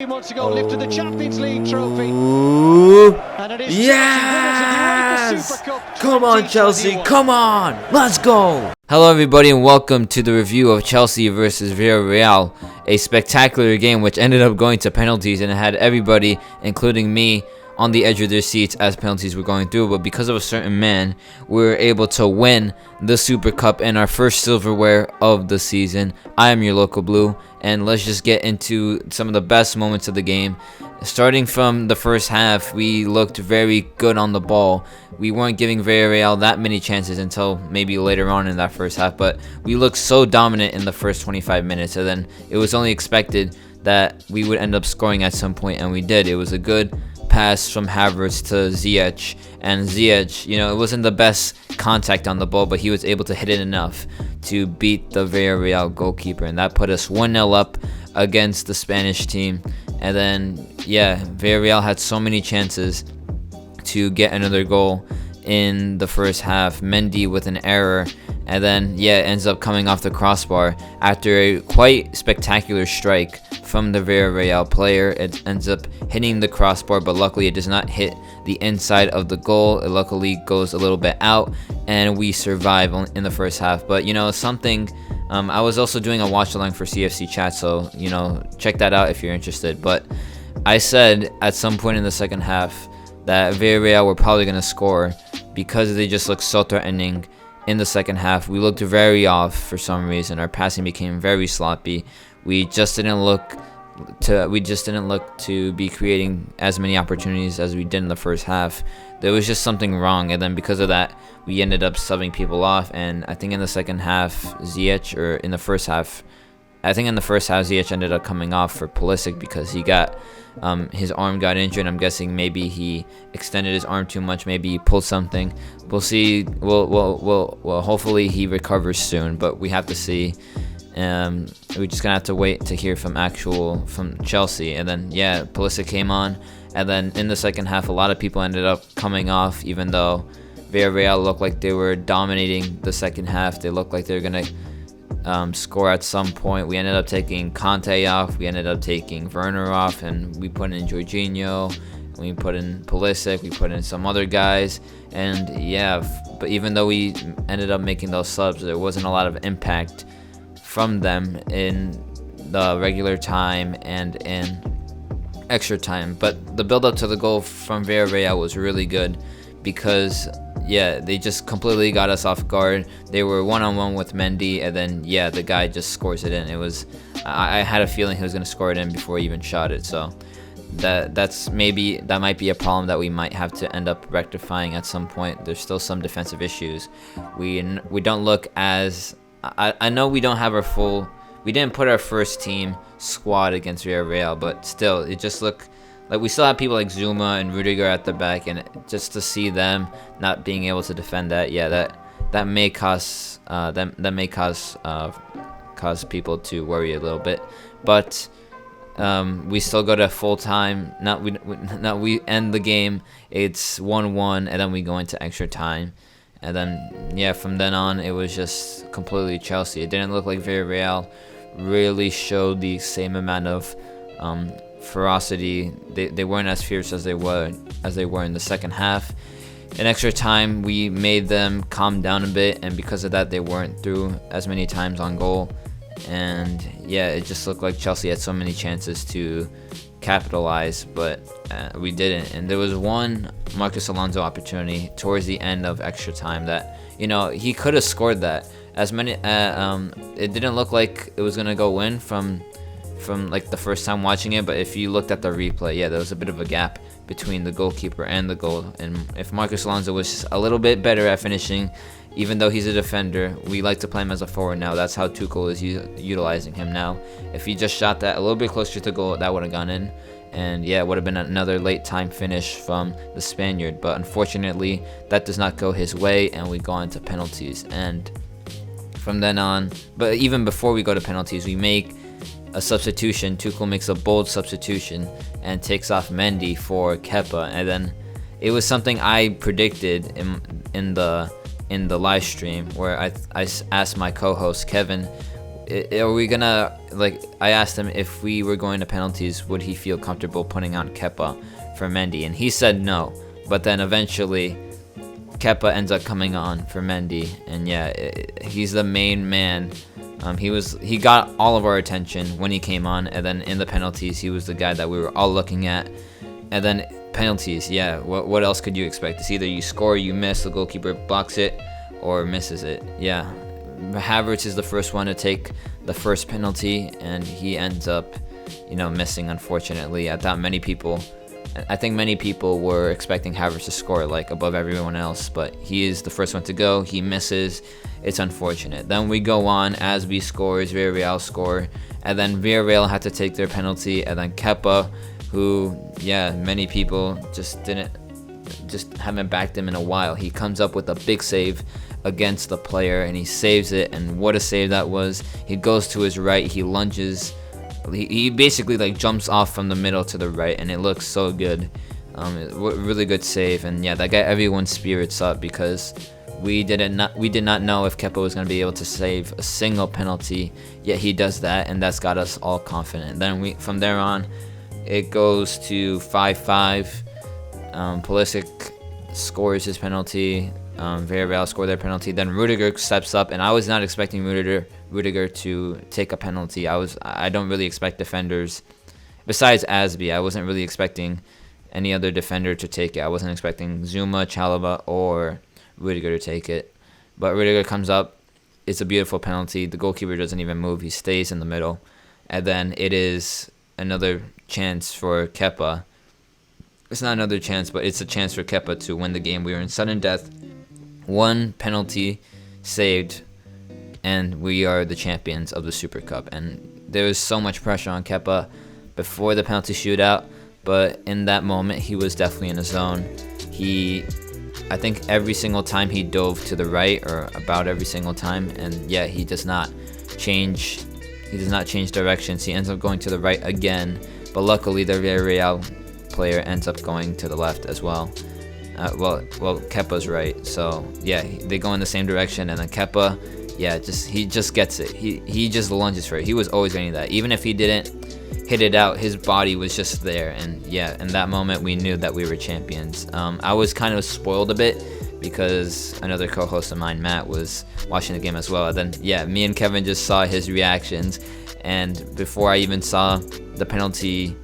Months ago, lifted the Champions League trophy. And it is Yes! Come on, Chelsea, come on! Let's go! Hello, everybody, and welcome to the review of Chelsea versus Villareal, a spectacular game which ended up going to penalties and it had everybody, including me, on the edge of their seats as penalties were going through. But because of a certain man, we were able to win the Super Cup and our first silverware of the season. I am your local blue, and let's just get into some of the best moments of the game. Starting from the first half, we looked very good on the ball. We weren't giving Villareal that many chances until maybe later on in that first half, but we looked so dominant in the first 25 minutes, and then it was only expected that we would end up scoring at some point, and we did. It was a good pass from Havertz to Ziyech, and Ziyech, it wasn't the best contact on the ball, but he was able to hit it enough to beat the Villareal goalkeeper, and that put us 1-0 up against the Spanish team. And then Villareal had so many chances to get another goal in the first half. Mendy with an error, and then ends up coming off the crossbar after a quite spectacular strike from the Villareal player. It ends up hitting the crossbar, but luckily it does not hit the inside of the goal. It luckily goes a little bit out, and we survive in the first half. But something, I was also doing a watch along for CFC chat, so check that out if you're interested. But I said at some point in the second half that Villareal were probably going to score because they just looked so threatening in the second half. We looked very off for some reason. Our passing became very sloppy. We just didn't look to be creating as many opportunities as we did in the first half. There was just something wrong, and then because of that, we ended up subbing people off. And I think in the second half, Ziyech ended up coming off for Pulisic because he got his arm got injured. I'm guessing maybe he extended his arm too much. Maybe he pulled something. We'll see. Well, hopefully he recovers soon, but we have to see. We're just gonna have to wait to hear from Chelsea. And then Pulisic came on, and then in the second half, a lot of people ended up coming off, even though Villareal looked like they were dominating the second half. They looked like they were gonna score at some point. We ended up taking Conte off, we ended up taking Werner off, and we put in Jorginho, we put in Pulisic, we put in some other guys, and but even though we ended up making those subs, there wasn't a lot of impact from them in the regular time and in extra time. But the build up to the goal from Villareal was really good because they just completely got us off guard. They were one-on-one with Mendy, and then the guy just scores it in. I had a feeling he was going to score it in before he even shot it. So that might be a problem that we might have to end up rectifying at some point. There's still some defensive issues. We don't look as I know we don't have we didn't put our first team squad against Villareal, but still it just looked like we still have people like Zuma and Rudiger at the back, and just to see them not being able to defend that may cause cause people to worry a little bit. But we still go to full time. We end the game. It's 1-1, and then we go into extra time. And then from then on, it was just completely Chelsea. It didn't look like Villareal really showed the same amount of ferocity. They weren't as fierce as they were in the second half. In extra time, we made them calm down a bit, and because of that, they weren't through as many times on goal. And it just looked like Chelsea had so many chances to capitalize, but we didn't. And there was one Marcus Alonso opportunity towards the end of extra time that he could have scored that. It didn't look like it was gonna go in from like the first time watching it, but if you looked at the replay, there was a bit of a gap between the goalkeeper and the goal. And if Marcus Alonso was just a little bit better at finishing, even though he's a defender, we like to play him as a forward now. That's how Tuchel is utilizing him now. If he just shot that a little bit closer to goal, that would have gone in. And it would have been another late time finish from the Spaniard. But unfortunately, that does not go his way, and we go into penalties. And from then on, but even before we go to penalties, we make a substitution. Tuchel makes a bold substitution and takes off Mendy for Kepa. And then it was something I predicted in the live stream, where I asked my co-host Kevin are we gonna, like, I asked him if we were going to penalties, would he feel comfortable putting on Kepa for Mendy, and he said no. But then eventually Kepa ends up coming on for Mendy, and yeah, he's the main man. He got all of our attention when he came on, and then in the penalties, he was the guy that we were all looking at. And then penalties, yeah, what else could you expect? It's either you score, you miss, the goalkeeper blocks it, or misses it. Yeah, Havertz is the first one to take the first penalty, and he ends up, missing, unfortunately. I think many people were expecting Havertz to score, like, above everyone else, but he is the first one to go. He misses. It's unfortunate. Then we go on, Asby scores, Villareal score, and then Villareal had to take their penalty, and then Kepa, who, yeah, many people just haven't backed him in a while. He comes up with a big save against the player, and he saves it, and what a save that was. He goes to his right, he lunges, he basically, like, jumps off from the middle to the right, and it looks so good. Really good save, and yeah, that got everyone's spirits up, because we did not know if Kepa was going to be able to save a single penalty, yet he does that, and that's got us all confident. Then from there on, it goes to 5-5. Pulisic scores his penalty. Villareal scored their penalty. Then Rudiger steps up, and I was not expecting Rudiger to take a penalty. I don't really expect defenders, besides Asby, I wasn't really expecting any other defender to take it. I wasn't expecting Zuma, Chalaba, or Rudiger to take it. But Rudiger comes up. It's a beautiful penalty. The goalkeeper doesn't even move. He stays in the middle. And then it is another chance for Kepa. It's not another chance, but it's a chance for Kepa to win the game. We were in sudden death. One penalty saved, and we are the champions of the Super Cup. And there was so much pressure on Kepa before the penalty shootout, but in that moment, he was definitely in a zone. I think every single time he dove to the right, or about every single time, and yeah, he does not change directions. He ends up going to the right again, but luckily the Villareal player ends up going to the left as well. Well, Kepa's right, so yeah, they go in the same direction, and then Kepa, yeah, he just gets it. He just lunges for it. He was always getting that. Even if he didn't hit it out, his body was just there, and yeah, in that moment we knew that we were champions. I was kind of spoiled a bit because another co-host of mine, Matt, was watching the game as well. And then yeah, me and Kevin just saw his reactions, and before I even saw the penalty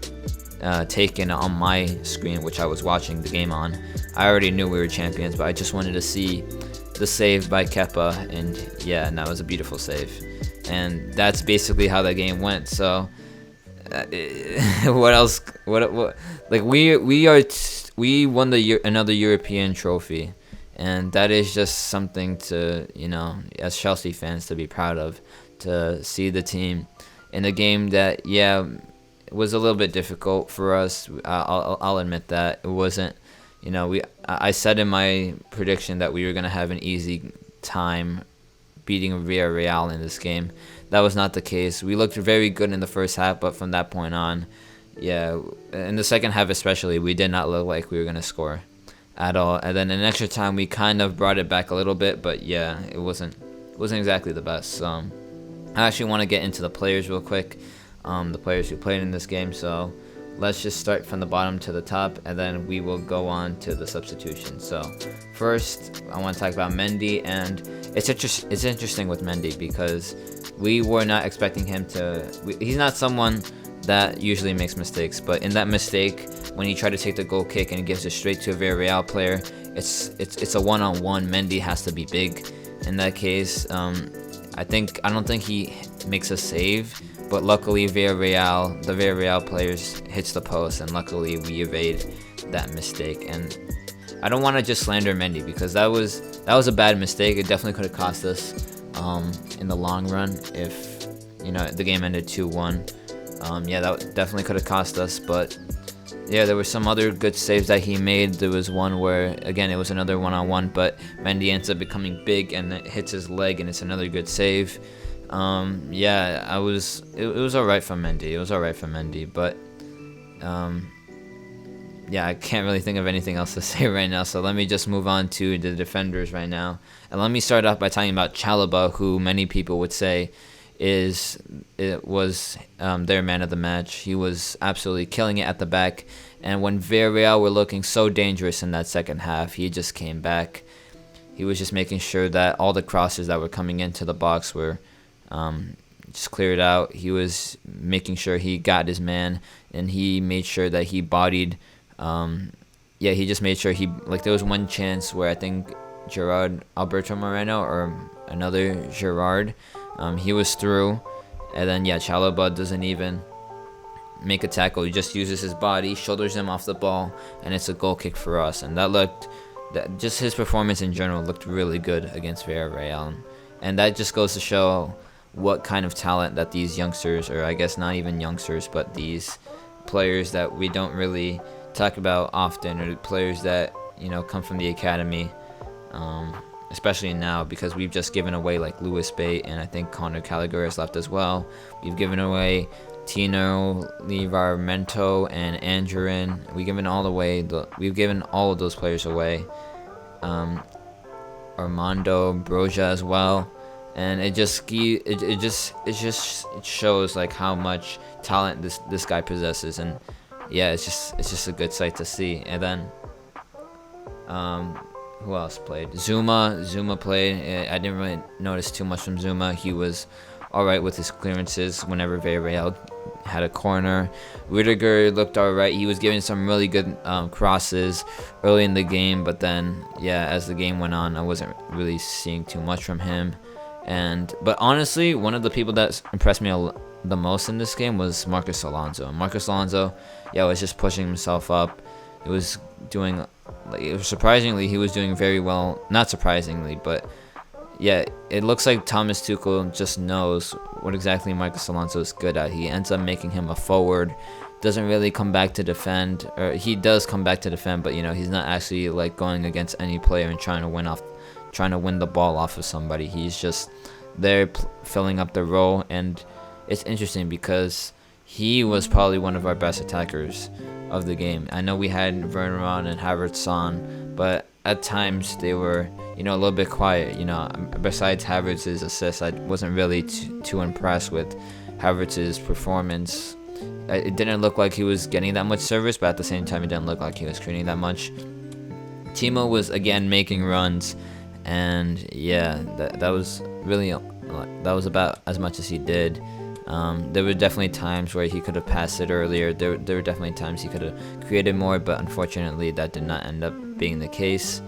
taken on my screen, which I was watching the game on, I already knew we were champions, but I just wanted to see the save by Kepa, and yeah, and that was a beautiful save. And that's basically how that game went. So what else? What? Like we won another European trophy, and that is just something to, as Chelsea fans, to be proud of. To see the team in a game that, yeah, was a little bit difficult for us. I'll admit that it wasn't. I said in my prediction that we were gonna have an easy time beating Villareal in this game. That was not the case. We looked very good in the first half, but from that point on, yeah, in the second half especially, we did not look like we were gonna score at all. And then in extra time, we kind of brought it back a little bit, but yeah, it wasn't exactly the best. I actually want to get into the players real quick, the players who played in this game. So let's just start from the bottom to the top, and then we will go on to the substitutions. So first, I want to talk about Mendy, and it's interesting with Mendy because we were not expecting him to. He's not someone that usually makes mistakes, but in that mistake, when he tried to take the goal kick and he gives it straight to a Villareal player, it's a one-on-one. Mendy has to be big in that case. I don't think he makes a save, but luckily the Villareal players hits the post, and luckily we evade that mistake. And I don't want to just slander Mendy because that was a bad mistake. It definitely could have cost us in the long run if the game ended 2-1. Yeah, that definitely could have cost us, but yeah, there were some other good saves that he made. There was one where, again, it was another one-on-one, but Mendy ends up becoming big and it hits his leg, and it's another good save. Yeah, it was all right from Mendy. But yeah, I can't really think of anything else to say right now, so let me just move on to the defenders right now. And let me start off by talking about Chalaba, who many people would say it was their man of the match. He was absolutely killing it at the back. And when Villareal were looking so dangerous in that second half, he just came back. He was just making sure that all the crosses that were coming into the box were just cleared out. He was making sure he got his man, and he made sure that he bodied. He just made sure there was one chance where I think Alberto Moreno or another Gerard, he was through, and then Chalobah doesn't even make a tackle. He just uses his body, shoulders him off the ball, and it's a goal kick for us. And just his performance in general looked really good against Villareal, and that just goes to show what kind of talent that these youngsters, or I guess not even youngsters, but these players that we don't really talk about often, or players that come from the academy, especially now, because we've just given away like Lewis Bate, and I think Connor Gallagher has left as well. We've given away Tino, Livramento, and Andrew. We've given all of those players away. Armando Broja as well, and it just shows like how much talent this guy possesses, and it's just a good sight to see. And then who else played? Zuma played. I didn't really notice too much from Zuma. He was alright with his clearances whenever Villareal had a corner. Rudiger looked alright. He was giving some really good crosses early in the game, but then as the game went on, I wasn't really seeing too much from him. But honestly, one of the people that impressed me the most in this game was Marcos Alonso. Marcos Alonso, was just pushing himself up. Surprisingly, he was doing very well. Not surprisingly, but it looks like Thomas Tuchel just knows what exactly Marcos Alonso is good at. He ends up making him a forward. Doesn't really come back to defend, or he does come back to defend, but he's not actually like going against any player and trying to win the ball off of somebody. He's just there filling up the role, and it's interesting because he was probably one of our best attackers of the game. I know we had Vernon and Havertz on, but at times they were a little bit quiet. Besides Havertz's assist, I wasn't really too impressed with Havertz's performance. It didn't look like he was getting that much service, but at the same time, it didn't look like he was creating that much. Timo was again making runs, and that was really about as much as he did. There were definitely times where he could have passed it earlier. There were definitely times he could have created more, but unfortunately that did not end up being the case.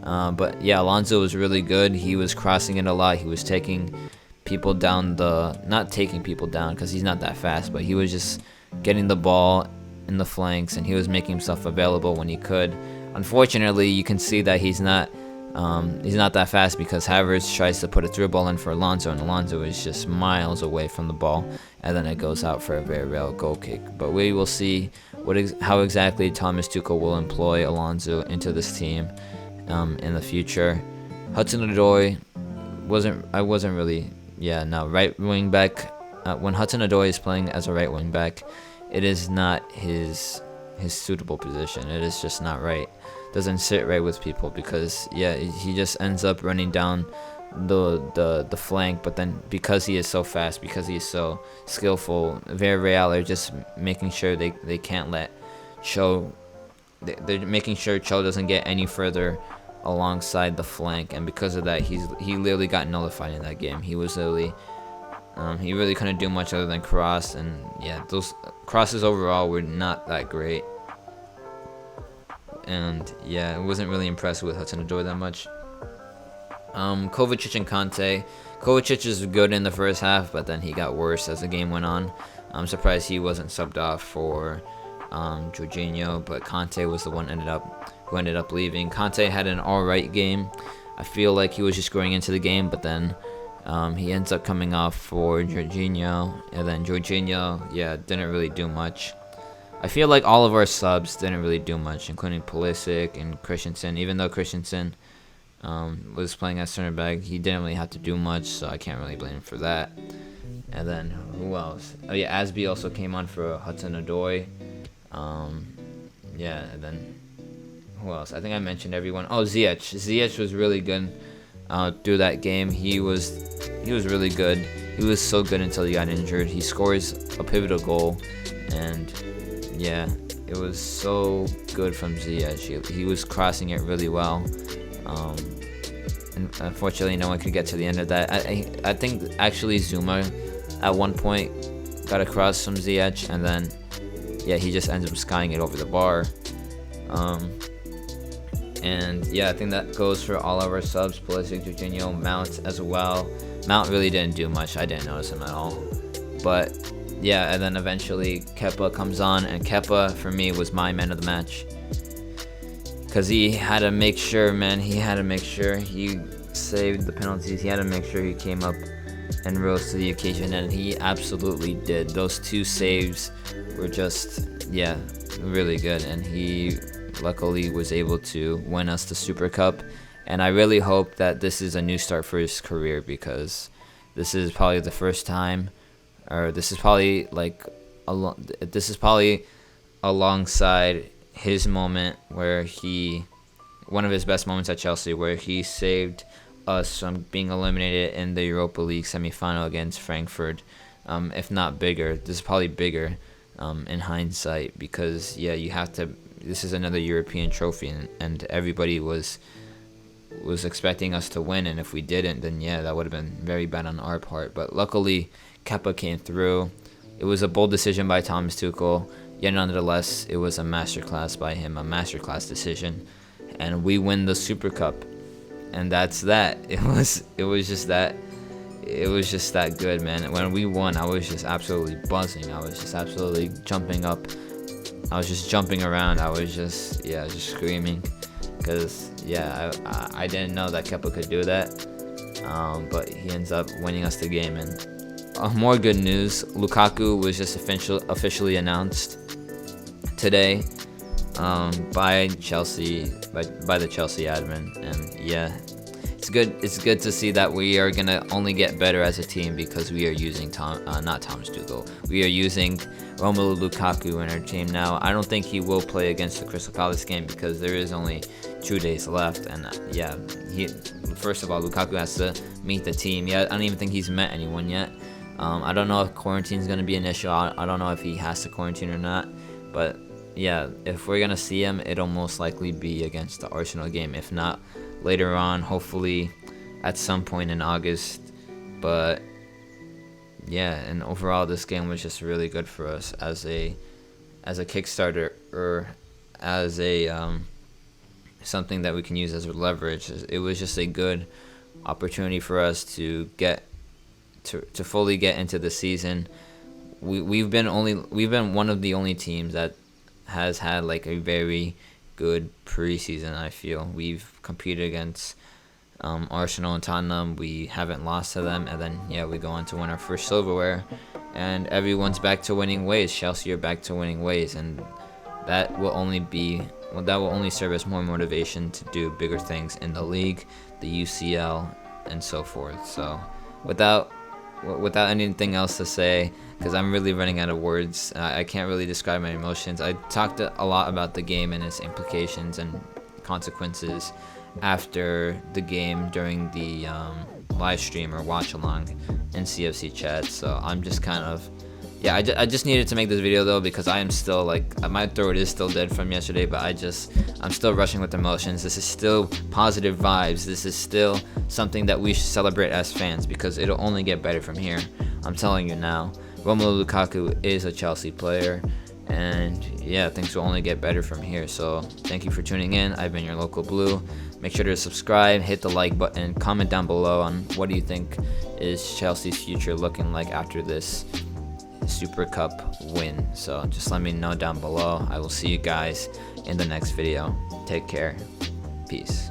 But Alonso was really good. He was crossing it a lot. He was taking people down not taking people down because he's not that fast, but he was just getting the ball in the flanks, and he was making himself available when he could. Unfortunately, you can see that he's not that fast because Havertz tries to put a through ball in for Alonso, and Alonso is just miles away from the ball, and then it goes out for a very real goal kick. But we will see how exactly Thomas Tuchel will employ Alonso into this team in the future. Hudson-Odoi wasn't really right wing back. When Hudson-Odoi is playing as a right wing back, it is not his suitable position. It is just not right. Doesn't sit right with people because he just ends up running down the flank, but then because he is so fast, because he is so skillful, Villareal are just making sure they can't let Chel. They're making sure Chel doesn't get any further alongside the flank, and because of that, he literally got nullified in that game. He was literally he really couldn't do much other than cross, and those crosses overall were not that great. And I wasn't really impressed with Hudson-Odoi that much. Kovacic and Conte. Kovacic is good in the first half, but then he got worse as the game went on. I'm surprised he wasn't subbed off for Jorginho, but Conte was the one who ended up leaving. Conte had an alright game. I feel like he was just going into the game, but then he ends up coming off for Jorginho, and then Jorginho, didn't really do much. I feel like all of our subs didn't really do much, including Pulisic and Christensen. Even though Christensen was playing as center back, he didn't really have to do much, so I can't really blame him for that. And then who else? Asby also came on for Hudson-Odoi. And then who else? I think I mentioned everyone. Ziyech. Ziyech was really good through that game. He was really good. he was so good until he got injured. He scores a pivotal goal, and yeah, it was so good from Ziyech. He was crossing it really well. And unfortunately, no one could get to the end of that. I think actually Zuma at one point got a cross from Ziyech, and then yeah, he just ends up skying it over the bar. And yeah, I think that goes for all of our subs. Pulisic, Jorginho, Mount as well. Mount really didn't do much. I didn't notice him at all. But yeah, and then eventually Kepa comes on, and Kepa for me was my man of the match. Because he had to make sure, man. He had to make sure he saved the penalties. He had to make sure he came up and rose to the occasion, and he absolutely did. Those 2 saves were just, yeah, really good, and he luckily was able to win us the Super Cup. And I really hope that this is a new start for his career, because this is probably the first time, or this is probably like this is probably alongside his moment where one of his best moments at Chelsea, where he saved us from being eliminated in the Europa League semi-final against Frankfurt. If not bigger, this is probably bigger in hindsight, because yeah, you have to. This is another European trophy, and everybody was expecting us to win, and if we didn't, then yeah, that would have been very bad on our part. But luckily, Kepa came through. It was a bold decision by Thomas Tuchel, yet nonetheless, it was a masterclass by him, a masterclass decision, and we win the Super Cup, and that's that. It was just that good, man. When we won, I was just absolutely buzzing. I was just absolutely jumping up. I was just jumping around. I was just screaming, because yeah, I didn't know that Kepa could do that, but he ends up winning us the game. And more good news, Lukaku was just officially announced today by Chelsea, by the Chelsea admin, and yeah, it's good to see that we are gonna only get better as a team, because we are using not Thomas Tuchel. We are using Romelu Lukaku in our team now. I don't think he will play against the Crystal Palace game, because there is only 2 days left, and yeah, first of all, Lukaku has to meet the team. Yeah, I don't even think he's met anyone yet. I don't know if quarantine is gonna be an issue. I don't know if he has to quarantine or not, but yeah, if we're gonna see him, it'll most likely be against the Arsenal game. If not, later on, hopefully at some point in August. But yeah, and overall, this game was just really good for us as a Kickstarter, or as a something that we can use as a leverage. It was just a good opportunity for us to fully get into the season. We've been one of the only teams that has had like a very good preseason. I feel we've competed against Arsenal and Tottenham. We haven't lost to them, and then yeah, we go on to win our first silverware, and everyone's back to winning ways. Chelsea are back to winning ways, and that will only serve as more motivation to do bigger things in the league, the UCL, and so forth. So without anything else to say, because I'm really running out of words, I can't really describe my emotions. I talked a lot about the game and its implications and consequences after the game during the live stream or watch along in CFC chat. So I'm just kind of, yeah, I just needed to make this video though, because I am still like, my throat is still dead from yesterday, but I'm still rushing with emotions. This is still positive vibes. This is still something that we should celebrate as fans, because it'll only get better from here. I'm telling you now. Romelu Lukaku is a Chelsea player, and yeah, things will only get better from here. So thank you for tuning in. I've been your local blue. Make sure to subscribe, hit the like button, comment down below on what do you think is Chelsea's future looking like after this Super Cup win. So just let me know down below. I will see you guys in the next video. Take care. Peace.